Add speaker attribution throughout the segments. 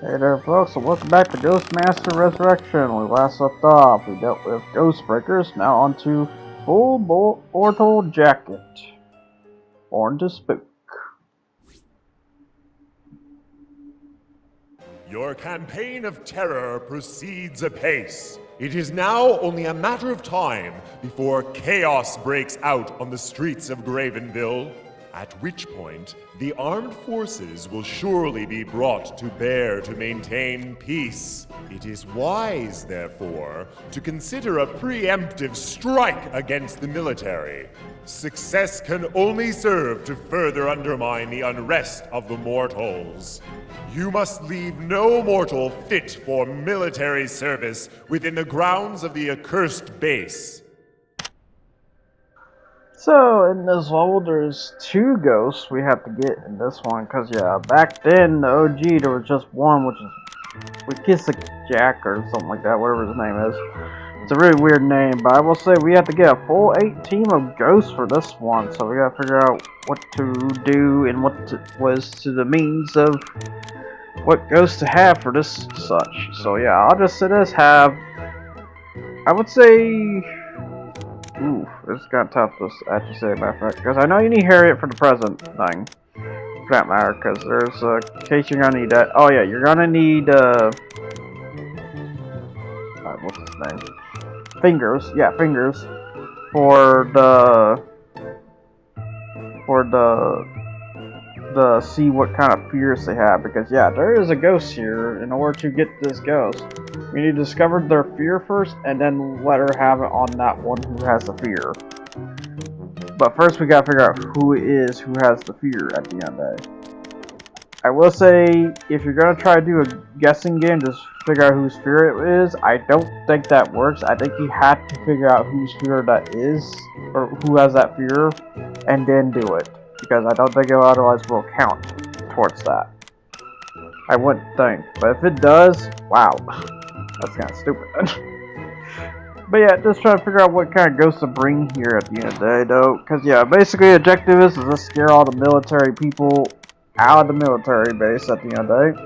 Speaker 1: Hey there folks, and welcome back to Ghostmaster Resurrection. We last left off, we dealt with Ghostbreakers, now on to Full Mortal Jacket. Born to Spook.
Speaker 2: Your campaign of terror proceeds apace. It is now only a matter of time before chaos breaks out on the streets of Gravenville, at which point the armed forces will surely be brought to bear to maintain peace. It is wise, therefore, to consider a preemptive strike against the military. Success can only serve to further undermine the unrest of the mortals. You must leave no mortal fit for military service within the grounds of the accursed base.
Speaker 1: So, in this level, there's two ghosts we have to get in this one, because, yeah, back then, the OG, there was just one, which is with Jack or something like that, whatever his name is. It's a really weird name, but I will say we have to get a full 8 team of ghosts for this one, so we gotta figure out what to do and what was to the means of what ghosts to have for this such. So yeah, I'll just say this, have, I would say, ooh, it's kind of tough to actually say, matter of fact, because I know you need Harriet for the present thing, for that matter, because there's a case you're gonna need that. Oh yeah, you're gonna need, what's his name? Fingers, yeah, Fingers, for the see what kind of fears they have, because yeah, there is a ghost here. In order to get this ghost, we need to discover their fear first, and then let her have it on that one who has the fear. But first we gotta figure out who it is who has the fear at the end of the day. I will say, if you're gonna try to do a guessing game, just figure out whose fear it is. I don't think that works. I think you have to figure out whose fear that is, or who has that fear, and then do it. Because I don't think it otherwise will count towards that. I wouldn't think. But if it does, wow. That's kind of stupid. But yeah, just trying to figure out what kind of ghosts to bring here at the end of the day, though. Because yeah, basically the objective is to just scare all the military people out of the military base at the end of the day.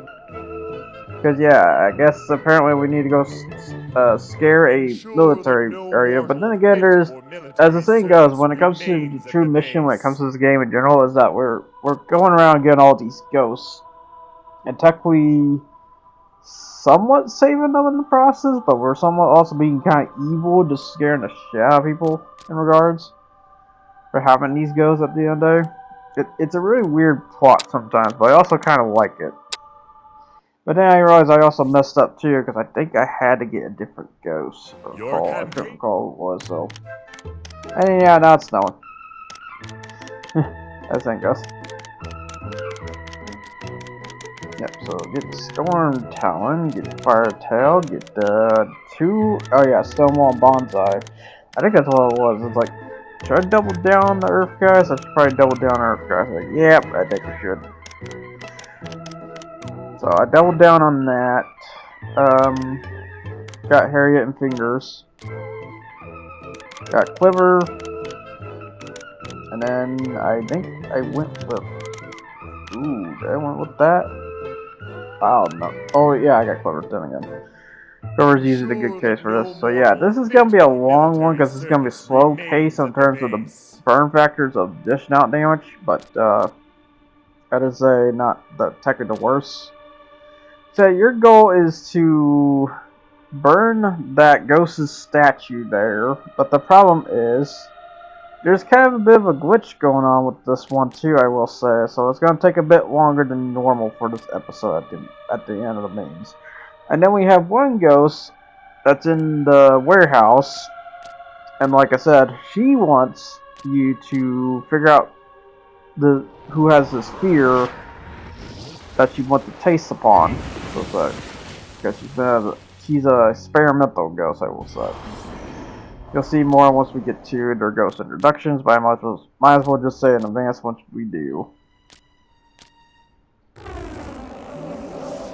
Speaker 1: Because yeah, I guess apparently we need to go scare a military area, but then again, there's, as the saying goes, when it comes to the true mission, when it comes to this game in general, is that we're going around getting all these ghosts, and technically somewhat saving them in the process, but we're somewhat also being kind of evil, just scaring the shit out of people in regards for having these ghosts at the end of the day. It's a really weird plot sometimes, but I also kind of like it. But then I realized I also messed up too, because I think I had to get a different ghost. I couldn't recall who it was, so. And yeah, now it's snowing. That's that ghost. Yep, so get Storm Talon, get Fire Tail, get two, oh yeah, Stonewall and Bonsai. I think that's what it was. It's like, should I double down on the Earth guys? I should probably double down on Earth guys. Like, yep, I think we should. So I doubled down on that. Got Harriet and Fingers. Got Cliver. And then I think I went with, ooh, did I went with that? Oh no. Oh yeah, I got Cliver then again. Cliver's usually a good case for this. So yeah, this is gonna be a long one because it's gonna be a slow case in terms of the burn factors of dishing out damage, but that is not technically the worst. So your goal is to burn that ghost's statue there, but the problem is there's kind of a bit of a glitch going on with this one too, I will say. So it's going to take a bit longer than normal for this episode at the end of the means. And then we have one ghost that's in the warehouse, and like I said, she wants you to figure out who has this fear that you want to taste upon, so because she's a experimental ghost, I will say. You'll see more once we get to their ghost introductions, but I might as well just say in advance once we do.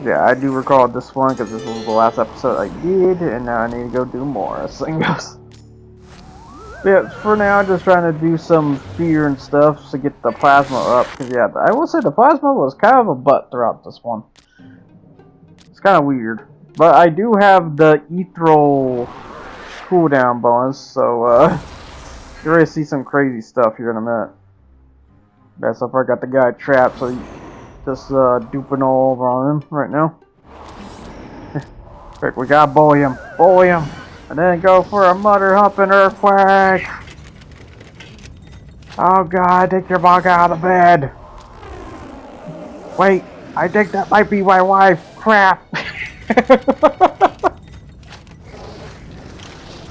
Speaker 1: Yeah, I do recall this one because this was the last episode I did, and now I need to go do more as thing goes. Yeah, for now, I'm just trying to do some fear and stuff to get the plasma up. Because, yeah, I will say the plasma was kind of a butt throughout this one. kind of weird. But I do have the ethereal cooldown bonus, so you're gonna see some crazy stuff here in a minute. Yeah, so far I got the guy trapped, so he's just duping all over on him right now. Quick, we gotta bully him, and then go for a mutter humping earthquake. Oh god, take your bug out of bed. Wait, I think that might be my wife. Crap.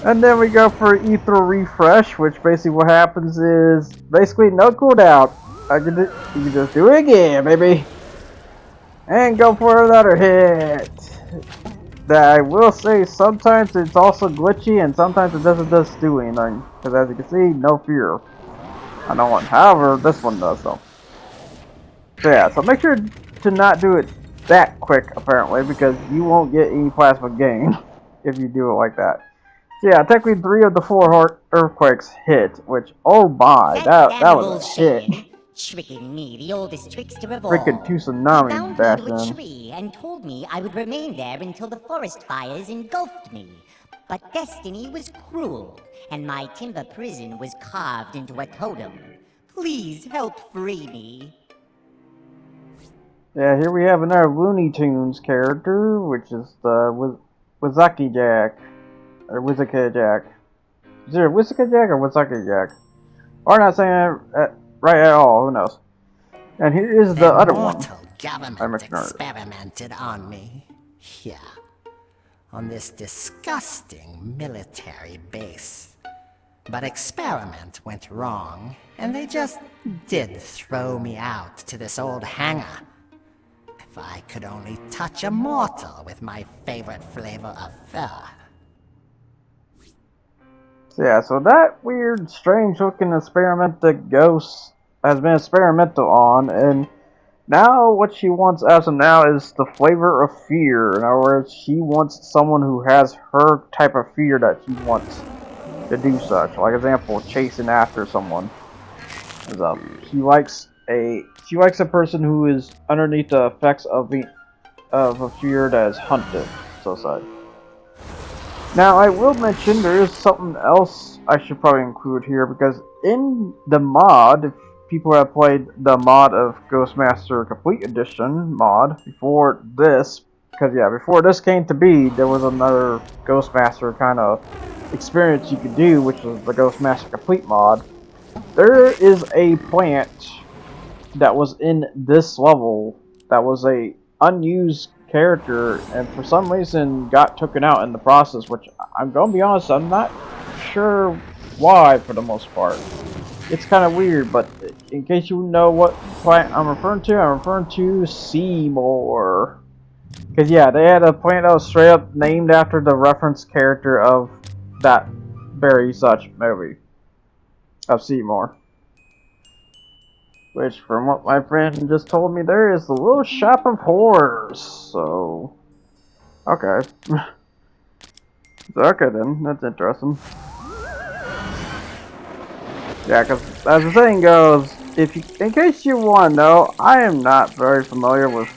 Speaker 1: And then we go for ethereal refresh, which basically what happens is basically no cooldown. You can just do it again, baby. And go for another hit. That I will say sometimes it's also glitchy and sometimes it doesn't just do anything. Because as you can see, no fear. I don't want. However, this one does though. So yeah, so make sure to not do it that quick apparently because you won't get any plasma gain if you do it like that. So yeah, technically 3 of the 4 earthquakes hit, which oh my, that was a hit.
Speaker 3: Tricking me, the oldest trickster of all.
Speaker 1: Freaking 2
Speaker 3: He
Speaker 1: tsunamis
Speaker 3: bound me
Speaker 1: bashed
Speaker 3: to a
Speaker 1: in.
Speaker 3: tree and told me I would remain there until the forest fires engulfed me. But destiny was cruel, and my timber prison was carved into a totem. Please help free me.
Speaker 1: Yeah, here we have another Looney Tunes character, which is the Wizaki Jack. Or Wizaka Jack. Is it Wizaka Jack or Wizaki Jack? Or not saying it right at all, who knows. And here is the other one.
Speaker 4: Government experimented on me. Yeah. On this disgusting military base. But experiment went wrong, and they just did throw me out to this old hangar. If I could only touch a mortal with my favorite flavor of fur.
Speaker 1: So yeah, so that weird, strange-looking experiment that Ghost has been experimental on, and now what she wants as of now is the flavor of fear. In other words, she wants someone who has her type of fear that she wants to do such. Like example, chasing after someone. She likes a person who is underneath the effects of a fear that is hunted, so say. Now, I will mention there is something else I should probably include here, because in the mod, if people have played the mod of Ghostmaster Complete Edition mod before this, because yeah, before this came to be, there was another Ghostmaster kind of experience you could do, which was the Ghostmaster Complete mod. There is a plant that was in this level that was a unused character and for some reason got taken out in the process, which I'm gonna be honest, I'm not sure why for the most part. It's kind of weird, but in case you know what plant I'm referring to Seymour. Because yeah, they had a plant that was straight up named after the reference character of that very such movie of Seymour. Which, from what my friend just told me, there is a little shop of horrors. So, okay. Okay then, that's interesting. Yeah, because as the saying goes, in case you want to know, I am not very familiar with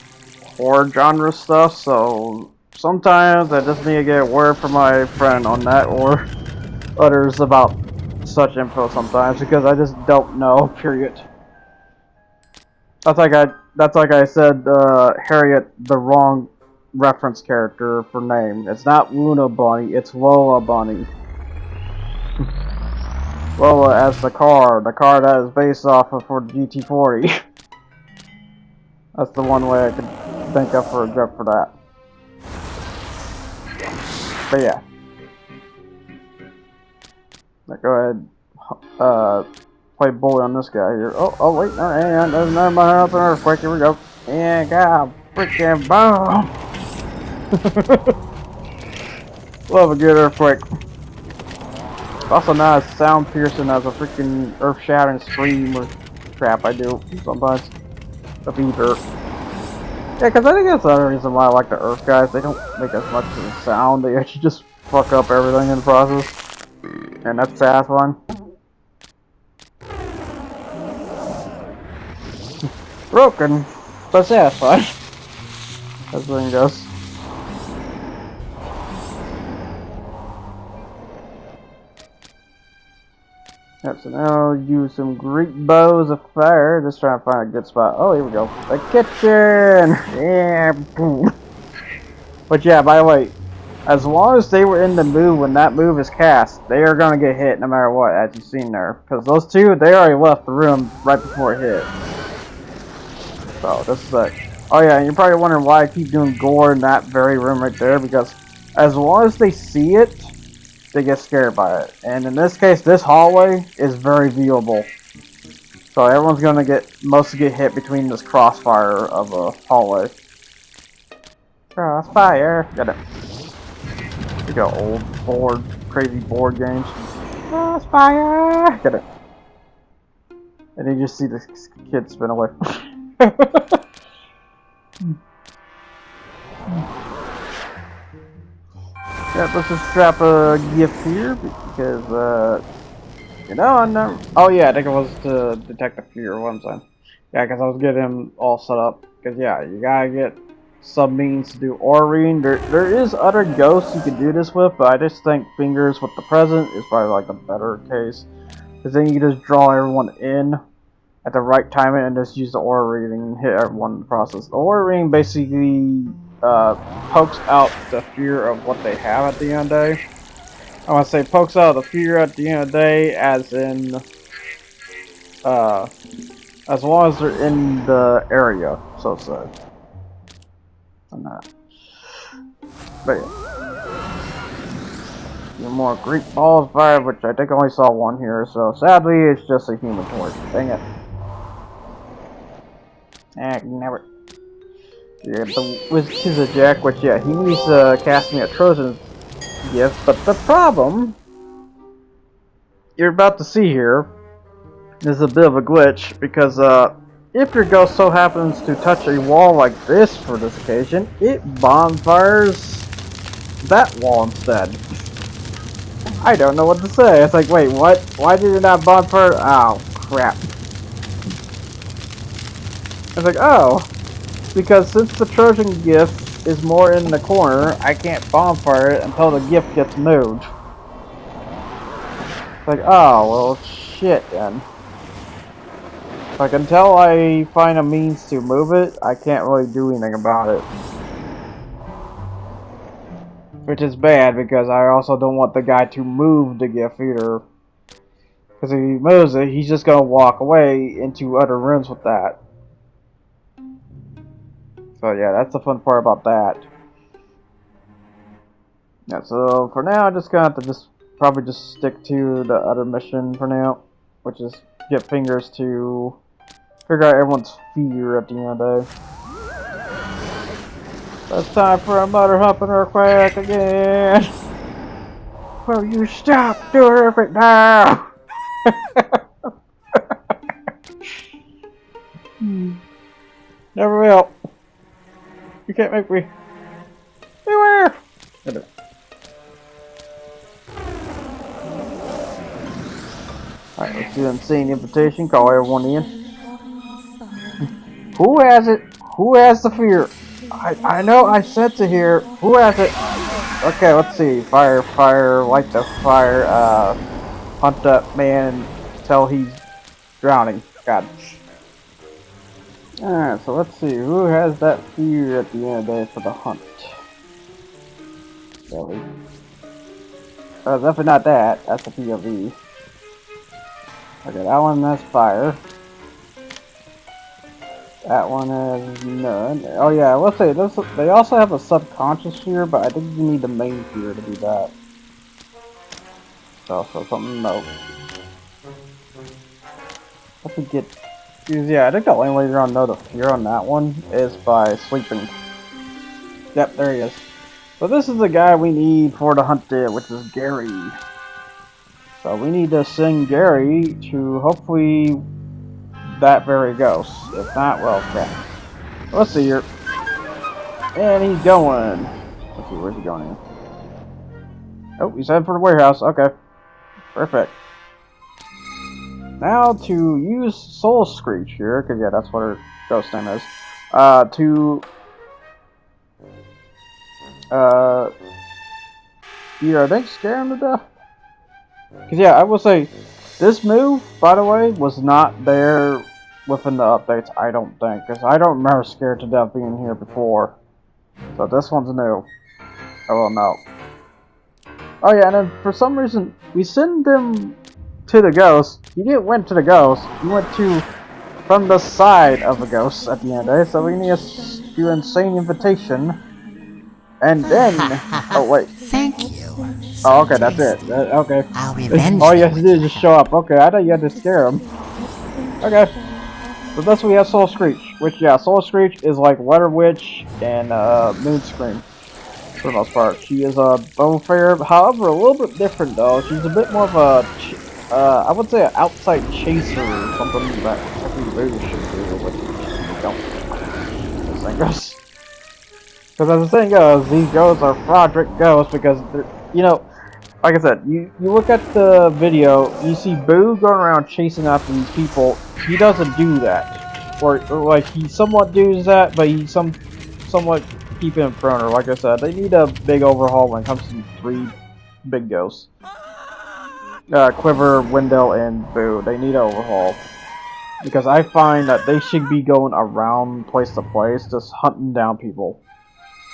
Speaker 1: horror genre stuff, so sometimes I just need to get a word from my friend on that, or others about such info sometimes, because I just don't know, period. That's like I said, Harriet, the wrong reference character for name. It's not Luna Bunny, it's Lola Bunny. Lola as the car that is based off of for the GT40. That's the one way I could think of for a joke for that. But yeah. Now go ahead, play bully on this guy here. Oh wait, no, and there's another mind earthquake. Here we go. And God, freaking boom! Love a good earthquake. Also not as sound piercing as a freaking earth shattering scream or crap I do sometimes. Of either. Yeah, because I think that's the other reason why I like the earth guys. They don't make as much of a sound. They actually just fuck up everything in the process. And that's satisfying. Broken, but satisfied. That's the thing goes. Yep, so now use some Greek bows of fire. Just trying to find a good spot. Oh, here we go. The kitchen! Yeah, boom. But yeah, by the way, as long as they were in the move when that move is cast, they are going to get hit no matter what, as you've seen there. Because those two, they already left the room right before it hit. So, this is like... Oh yeah, and you're probably wondering why I keep doing gore in that very room right there. Because as long as they see it, they get scared by it. And in this case, this hallway is very viewable. So everyone's going to mostly get hit between this crossfire of a hallway. Crossfire! Got it. We got old, crazy board games. Crossfire! Got it. And you just see this kid spin away. Yeah, let's just strap a gift here because, you know, oh yeah, I think it was to detect the fear, what I'm saying. Yeah, because I was getting him all set up. Because, yeah, you gotta get some means to do aura reading. There is other ghosts you can do this with, but I just think fingers with the present is probably like the better case. Because then you can just draw everyone in at the right time and just use the aura reading and hit everyone in the process. The aura reading basically pokes out the fear of what they have at the end of the day. I want to say pokes out the fear at the end of the day, as in, as long as they're in the area, so to say. But yeah. Few more Greek balls fire, which I think I only saw one here, so sadly it's just a human torch. Dang it. Never. Yeah, the Wizard Jack, which yeah, he needs to cast me a Trojan gift, but the problem you're about to see here is a bit of a glitch, because if your ghost so happens to touch a wall like this for this occasion, it bonfires that wall instead. I don't know what to say. It's like, wait, what? Why did it not bonfire? Oh, crap. It's like, oh, because since the Trojan gift is more in the corner, I can't bonfire it until the gift gets moved. It's like, oh, well, shit then. Like, until I find a means to move it, I can't really do anything about it. Which is bad, because I also don't want the guy to move the gift either. Because if he moves it, he's just going to walk away into other rooms with that. So yeah, that's the fun part about that. Yeah, so for now, I'm just going to have to probably just stick to the other mission for now. Which is get fingers to figure out everyone's fear at the end of the day. It's time for a mother humping earthquake again. Will you stop doing it now? Never will. You can't make me. Beware! Alright, let's do an insane invitation. Call everyone in. Who has it? Who has the fear? I know I said to here. Who has it? Okay, let's see. Fire, light the fire, hunt that man until he's drowning. God. Alright, so let's see. Who has that fear at the end of the day for the hunt? Really? Definitely not that. That's a POV. Okay, that one has fire. That one has none. Oh yeah, let's say this. They also have a subconscious fear, but I think you need the main fear to do that. So something no. Let me get. Yeah, I think the only way you're gonna know the fear on that one is by sleeping. Yep, there he is. So this is the guy we need for the hunt, which is Gary. So we need to send Gary to hopefully that very ghost. If not, well, crap. Let's see here. And he's going. Let's see, where's he going in? Oh, he's heading for the warehouse. Okay. Perfect. Now to use Soul Screech here, because yeah, that's what her ghost name is. Either I think scare him to death. Because yeah, I will say, This move, by the way, was not there within the updates, I don't think, because I don't remember Scared to Death being here before. So this one's new. Oh, no. Oh yeah, and then for some reason, we send him to the ghost. He didn't went to the ghost. He went to from the side of the ghost at the end of it. So we need to do insane invitation. And then... Oh, wait.
Speaker 4: Thank you.
Speaker 1: Oh, okay, that's it. Okay.
Speaker 4: I'll revenge
Speaker 1: All you
Speaker 4: them
Speaker 1: have to
Speaker 4: with
Speaker 1: do is just show up. Okay, I thought you had to scare him. Okay. So that's we have Soul Screech. Which, yeah, Soul Screech is like Weather Witch and Moon Scream. For the most part. She is a bone fair, however, a little bit different though. She's a bit more of a, I would say an outside chaser or something that every lady should do, but you don't. This thing goes. Because as the saying goes, these ghosts are fraudulent ghosts because, you know, like I said, you look at the video, you see Boo going around chasing after these people. He doesn't do that. Or like, he somewhat does that, but he somewhat keep him prone. Like I said, they need a big overhaul when it comes to these three big ghosts. Quiver, Wendell, and Boo. They need an overhaul. Because I find that they should be going around place to place, just hunting down people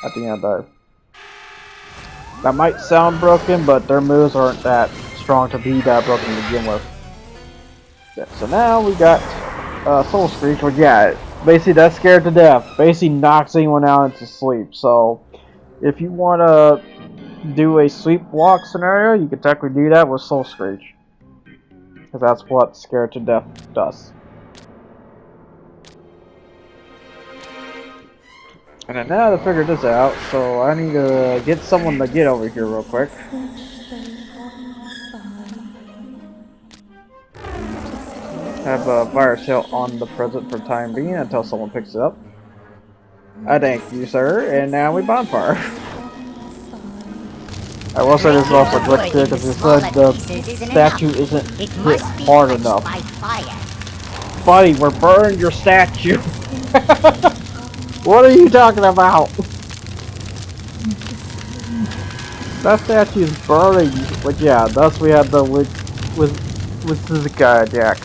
Speaker 1: at the end of the day. That might sound broken, but their moves aren't that strong to be that broken to begin with. Yeah, so now we got Soul Screech, which yeah, basically that's Scared to Death. Basically knocks anyone out into sleep. So if you want to do a sleepwalk scenario, you can technically do that with Soul Screech. Because that's what Scared to Death does. And I now have to figure this out, so I need to get someone to get over here real quick. Have a fire sale on the present for time being until someone picks it up. I thank you, sir, and now we bonfire. I will say this is also glitched here because it said the statue isn't hit hard enough. Buddy, we're burning your statue! What are you talking about? That statue is burning. But yeah, thus we had the with this guy Jack.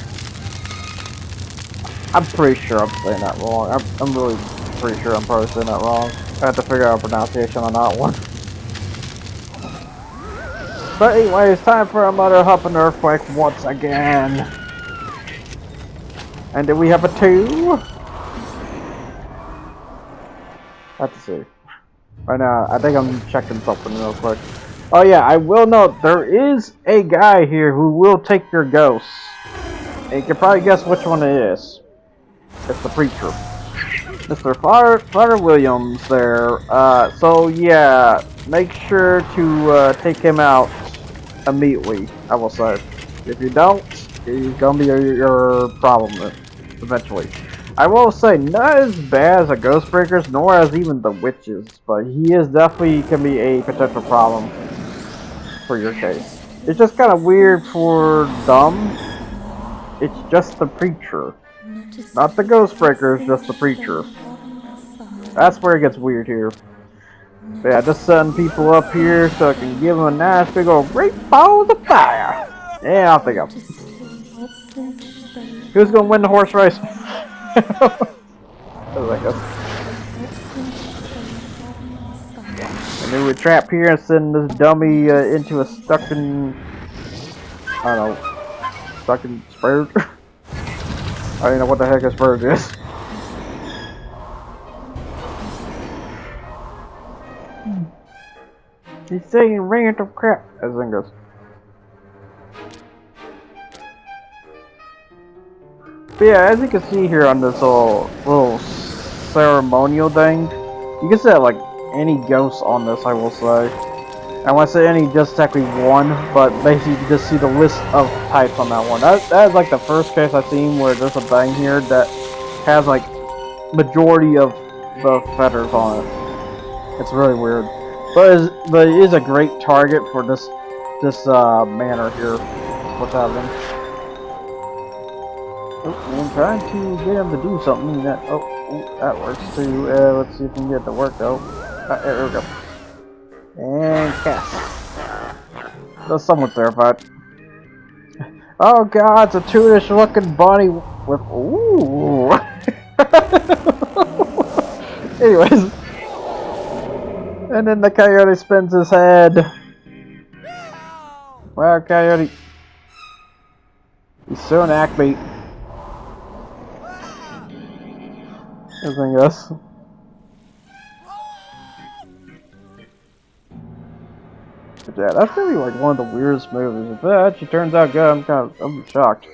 Speaker 1: I'm pretty sure I'm saying that wrong. I'm really pretty sure I'm probably saying that wrong. I have to figure out a pronunciation on that one. But anyway, it's time for another Huffing Earthquake once again. And then we have a 2. Let's see. Right now, I think I'm checking something real quick. Oh yeah, I will note, there is a guy here who will take your ghosts. And you can probably guess which one it is. It's the preacher. Mr. Father Williams there. So yeah, make sure to take him out immediately, I will say. If you don't, he's gonna be your problem eventually. I will say, not as bad as the Ghost Breakers, nor as even the Witches, but he is definitely can be a potential problem for your case. It's just kind of weird for them. It's just the preacher. Not the Ghost Breakers, just the preacher. That's where it gets weird here. But yeah, just setting people up here so I can give them a nice big old great balls of fire. Yeah, I'll think of it. Who's gonna win the horse race? And then we trap here and send this dummy into a stuck-in, I don't know, stuck-in spurge? I don't know what the heck a spurge is. He's saying random crap, as it goes. But yeah, as you can see here on this little ceremonial thing, you can set like any ghost on this, I will say. And when I say any, just technically one, but basically you can just see the list of types on that one. That is like the first case I've seen where there's a thing here that has like majority of the feathers on it. It's really weird. But it is a great target for this manor here. What's happening? Oh, I'm trying to get him to do something that that works too. Let's see if we can get it to work though. There we go. And cast. That's somewhat terrified. Oh god, it's a toonish looking bunny with ooh. Anyways. And then the coyote spins his head. Wow, coyote. He's so an acme. Everything else. But yeah, that's gonna be like one of the weirdest movies. If that actually turns out good, I'm shocked.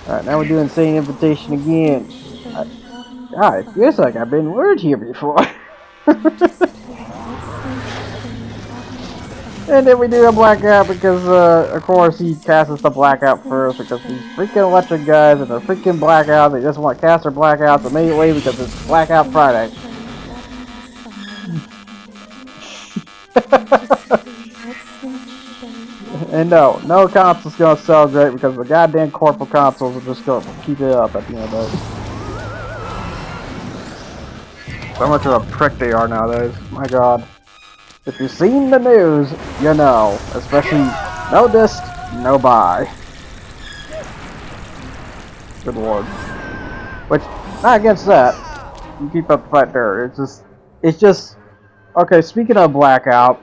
Speaker 1: Alright, now we're doing Insane Invitation again. God, it feels like I've been lured here before. And then we do a blackout because, of course, he casts the blackout first because these freaking electric guys and their freaking blackout, they just want to cast their blackouts immediately because it's Blackout Friday. And no console's gonna sell great because the goddamn corporate consoles are just gonna keep it up at the end of it. So much of a prick they are nowadays. My god. If you've seen the news, you know. Especially no disc, no buy. Good lord. Which, not against that. You keep up the fight there. It's just okay, speaking of blackout,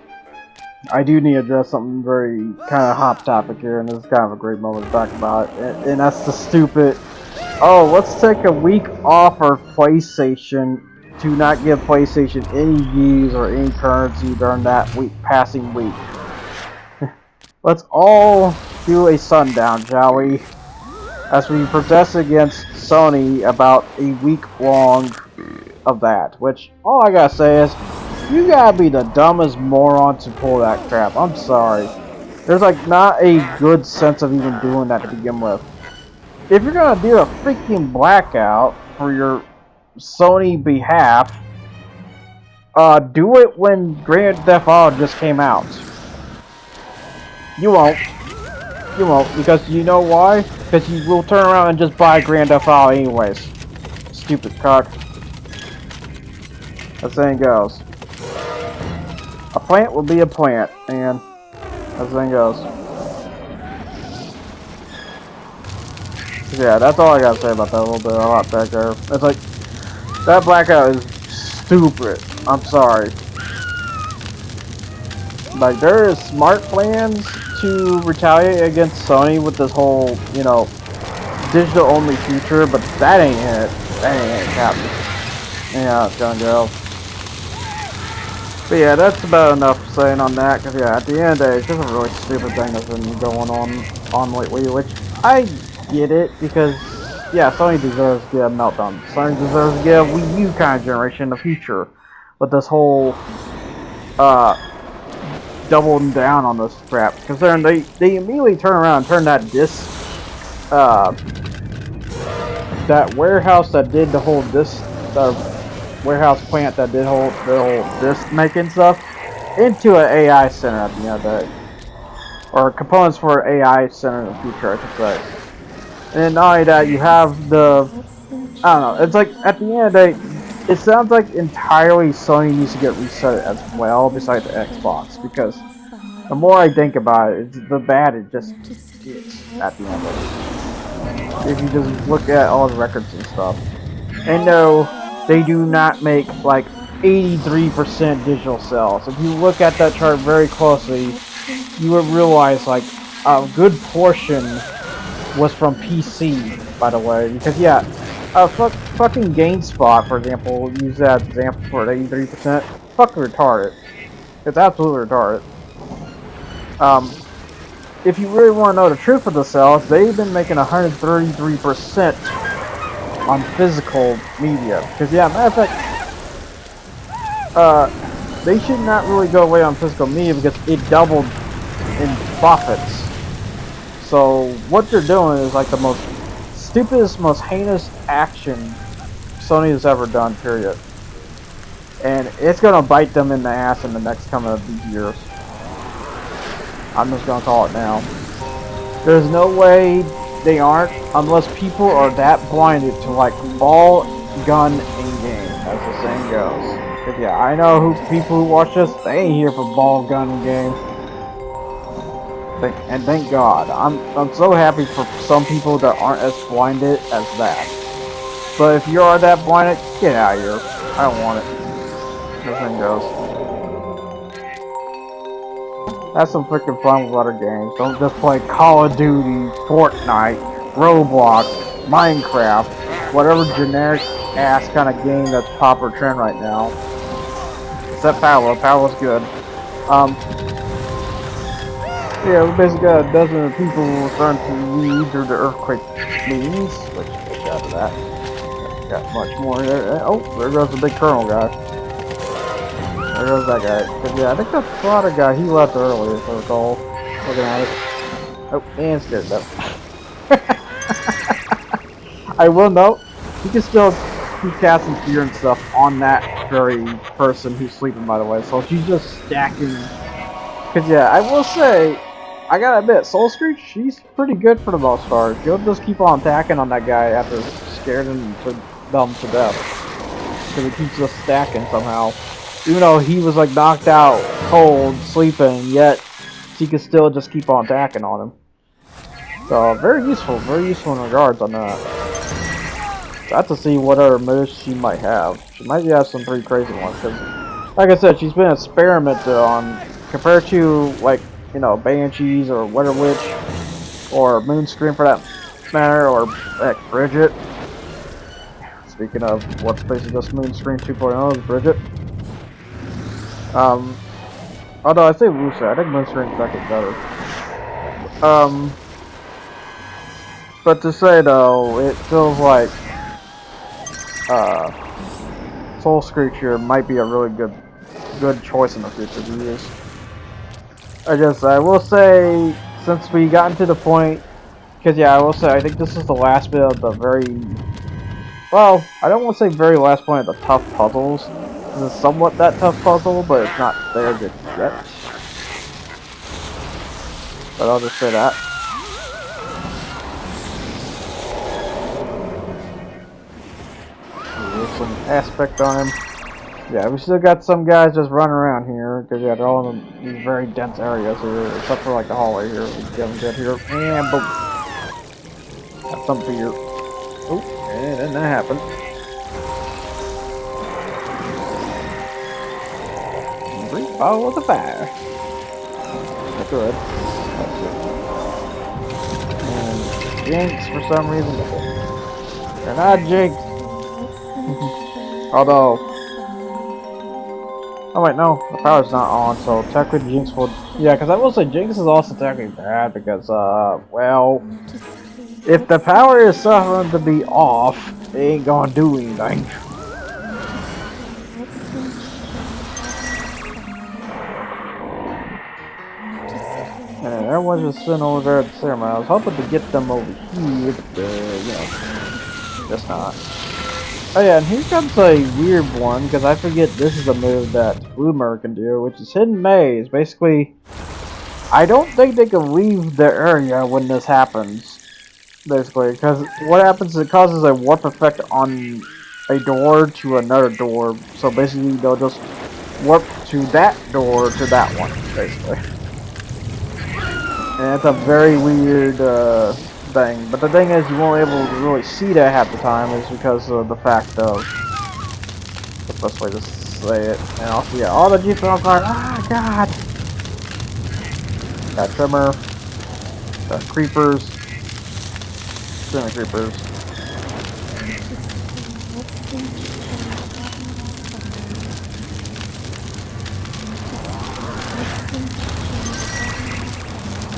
Speaker 1: I do need to address something very kind of hot topic here, and this is kind of a great moment to talk about it. And that's the stupid, oh, let's take a week off our PlayStation to not give PlayStation any views or any currency during that passing week. Let's all do a sundown, shall we? As we protest against Sony about a week long of that. Which, all I gotta say is, you gotta be the dumbest moron to pull that crap. I'm sorry. There's like not a good sense of even doing that to begin with. If you're gonna do a freaking blackout for your Sony behalf, do it when Grand Theft Auto just came out. You won't. You won't, because you know why? Because you will turn around and just buy Grand Theft Auto anyways. Stupid cock. That saying goes. A plant will be a plant, and as the thing goes. Yeah, that's all I gotta say about that little bit of hot back there. It's like, that blackout is stupid. I'm sorry. Like, there is smart plans to retaliate against Sony with this whole, you know, digital-only future, but that ain't it. That ain't it, Captain. Yeah, it's gonna go. But yeah, that's about enough saying on that, because yeah, at the end of the day, it's just a really stupid thing that's been going on lately, which I get it, because yeah, Sony deserves to get a meltdown. Sony deserves to get a Wii U kind of generation in the future. But this whole, doubling down on this crap, because they immediately turn around and turn that disc, that warehouse that did the whole disc, warehouse plant that did the whole disc making stuff into an AI center at the end of the day. Or components for an AI center in the future, I should say. And then not only that, you have the, I don't know, it's like, at the end of the day, it sounds like entirely Sony needs to get reset as well, besides the Xbox, because the more I think about it, the bad it just is at the end of it. If you just look at all the records and stuff. And no, they do not make like 83% digital sales. If you look at that chart very closely, you would realize like a good portion was from PC, by the way. Because yeah, fucking GameSpot, for example, use that example for 83%. Fucking retarded. It's absolutely retarded. If you really want to know the truth of the sales, they've been making 133% on physical media. Because yeah, matter of fact, they should not really go away on physical media because it doubled in profits. So what they're doing is like the most stupidest, most heinous action Sony has ever done, period. And it's gonna bite them in the ass in the next coming of these years. I'm just gonna call it now. There's no way they aren't, unless people are that blinded to like ball, gun, and game, as the saying goes. But yeah, I know people who watch this, they ain't here for ball, gun, and game. And thank God. I'm so happy for some people that aren't as blinded as that. But if you are that blinded, get out of here. I don't want it. This thing goes. Have some freaking fun with other games. Don't just play Call of Duty, Fortnite, Roblox, Minecraft, whatever generic ass kind of game that's popular trend right now. Except Paolo. Paolo's good. Yeah, we basically got a dozen of people starting to read through the earthquake memes, which we'll get to that. Got much more there. Oh, there goes the big colonel guy. There goes that guy. But yeah, I think the Slaughter guy, he left early, if I recall. Looking at it. Oh, and scared up. I will note, he can still keep casting fear and stuff on that very person who's sleeping, by the way. So she's just stacking. Cause yeah, I will say, I gotta admit, Soul Screech, she's pretty good for the most part. She'll just keep on attacking on that guy after scaring him to death. Cause he keeps just stacking somehow. Even though he was like knocked out, cold, sleeping, yet she could still just keep on attacking on him. So very useful in regards on that. So I have to see what other moves she might have. She might have some pretty crazy ones, cause like I said, she's been experimented on compared to like, you know, Banshees or Weather Witch or Moonscream for that matter, or heck, Bridget. Speaking of what's basically just Moonscream 2.0 is Bridget. Although I say Lucia, I think Moonscream's actually better. But to say though, it feels like Soul Screecher might be a really good choice in the future to use. I will say, since we got into the point, because yeah, I will say, I think this is the last bit of the well, I don't want to say very last point of the tough puzzles. This is somewhat that tough puzzle, but it's not there just yet. But I'll just say that. There's some aspect on him. Yeah, we still got some guys just running around here, because yeah, they're all in these very dense areas here, except for like the hallway here. We get them good here, and boom. Got something here. Oop, and then that happened. Follow the fire. That's good. And Jinx, for some reason, they're not Jinx. Although, oh wait, no, the power's not on, so technically Jinx would, yeah, because I will say Jinx is also technically bad because, well, if the power is suffering to be off, it ain't gonna do anything. And everyone's just sitting over there at the ceremony. I was hoping to get them over here, but, you know, just not. Oh yeah, and here comes a weird one, because I forget this is a move that Bloomer can do, which is Hidden Maze. Basically, I don't think they can leave the area when this happens. Basically, because what happens is it causes a warp effect on a door to another door. So basically, they'll just warp to that door to that one, basically. And it's a very weird thing. But the thing is, you won't be able to really see that half the time is because of the fact of the best way to say it. And also, yeah, all the Jeeps are on fire. Ah, God! Got Trimmer. Got Creepers. Too many Creepers.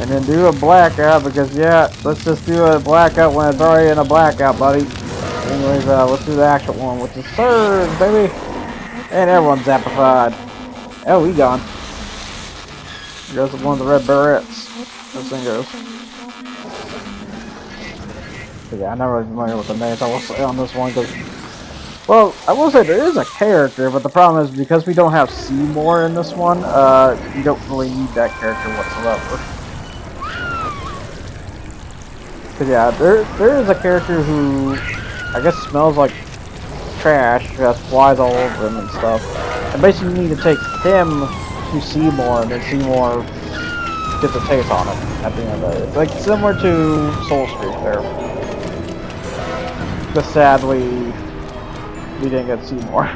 Speaker 1: And then do a blackout because yeah, let's just do a blackout when it's already in a blackout, buddy. Anyways, let's do the actual one, which is Surge, baby. And everyone's amplified. Oh, he gone. Here goes one of the red berets. This thing goes. But yeah, I'm not really familiar with the names I will say on this one because, well, I will say there is a character, but the problem is because we don't have Seymour in this one, you don't really need that character whatsoever. But yeah, there is a character who I guess smells like trash, has flies all over him and stuff. And basically you need to take him to Seymour, and then Seymour gets a taste on it at the end of the day. It's like similar to Soul Streak there. But sadly, we didn't get Seymour.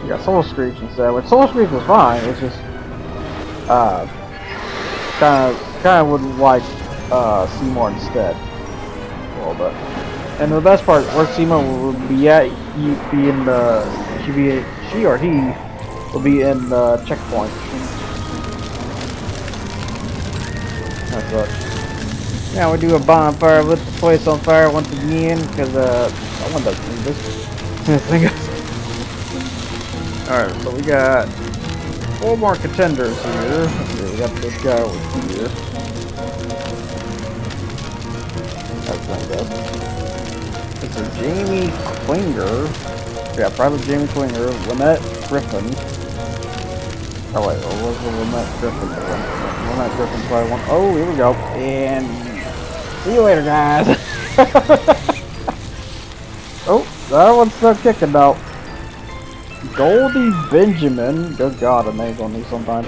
Speaker 1: We got Soul Screech instead, which Soul Screech is fine. It's just kind of would like Seymour instead a little bit. And the best part, where Seymour would be at, she or he will be in the checkpoint. That sucks. Now we do a bonfire, lit the place on fire once again, because someone doesn't need this. Alright, so we got 4 more contenders here. Let's see, we got this guy over here. That's not good. This is Jamie Klinger. Yeah, Private Jamie Klinger, Lynette Griffin. Oh wait, what was the Lynette Griffin doing? Lynette Griffin's probably one. Oh, here we go. And see you later, guys. Oh, that one's still kicking though. Goldie Benjamin. Good God, the names on these sometimes.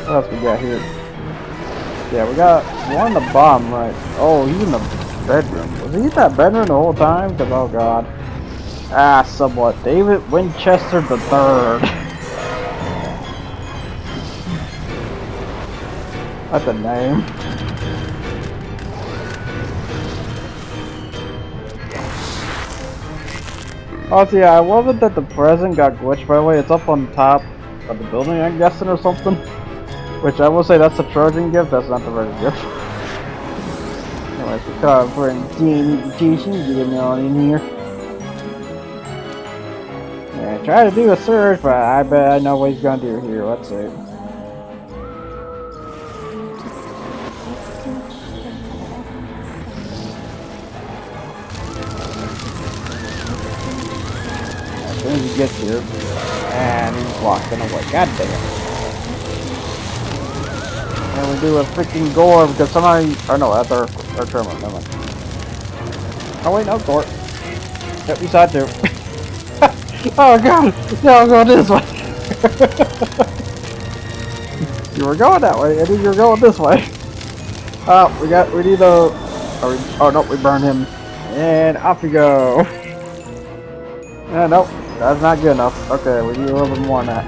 Speaker 1: What else we got here? Yeah, we got one in the bottom right. Oh, he's in the bedroom. Was he in that bedroom the whole time? Because, oh God. Ah, somewhat. David Winchester III. That's a name. Oh, so yeah, I love it that the present got glitched, by the way. It's up on top of the building, I'm guessing, or something. Which I will say that's a Trojan gift, that's not the regular gift. Anyways, we gotta bring Jason, get him on in here. Yeah, try to do a search, but I bet I know what he's gonna do here. Let's see. As soon as he gets here, and he's walking away. God damn. And we do a freaking gore because somebody. Oh no, that's our terminal. Never mind. Oh wait, no, gore. Yep, we saw it too. Oh God! No, I'm going this way. You were going that way, and then you were going this way. Oh, we need a. Oh no, we burned him, and off we go. Nope, that's not good enough. Okay, we need a little bit more than that.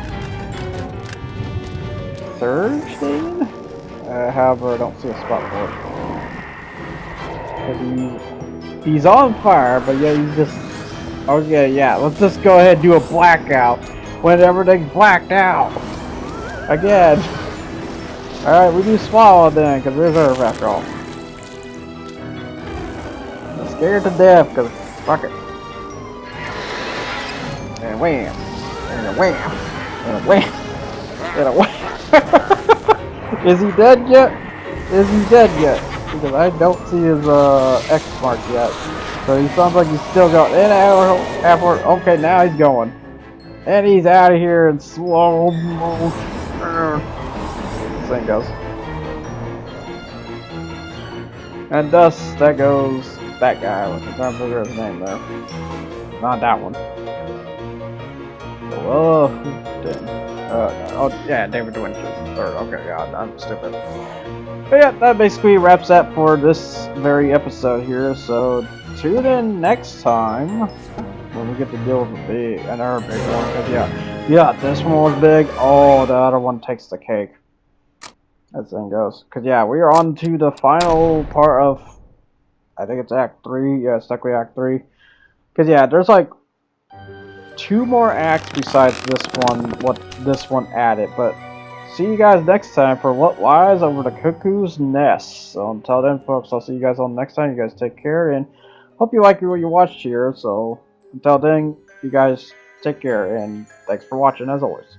Speaker 1: Thursday? However, I don't see a spot for it. He's on fire, but yeah, he's just. Okay, yeah, let's just go ahead and do a blackout when everything's blacked out. Again. Alright, we do swallow then, because reserve after all. I'm scared to death, because fuck it. And wham. And a wham. And a wham. And a wham. Is he dead yet? Is he dead yet? Because I don't see his X mark yet. So he sounds like he's still going. And after, okay, now he's going. And he's out of here in slow motion. This thing goes. And thus, that goes that guy. I'm trying to figure out his name there. Not that one. Oh, oh yeah, David Winchester. Okay, yeah, I'm stupid. But yeah, that basically wraps up for this very episode here. So tune in next time when we get to deal with another big one. Cause yeah, this one was big. Oh, the other one takes the cake. That thing goes. Cause yeah, we are on to the final part of. I think it's Act 3. Yeah, it's technically Act 3. Cause yeah, there's like 2 more acts besides this one. What this one added, but. See you guys next time for What Lies Over the Cuckoo's Nest. So until then, folks, I'll see you guys on next time. You guys take care, and hope you like what you watched here. So until then, you guys take care, and thanks for watching as always.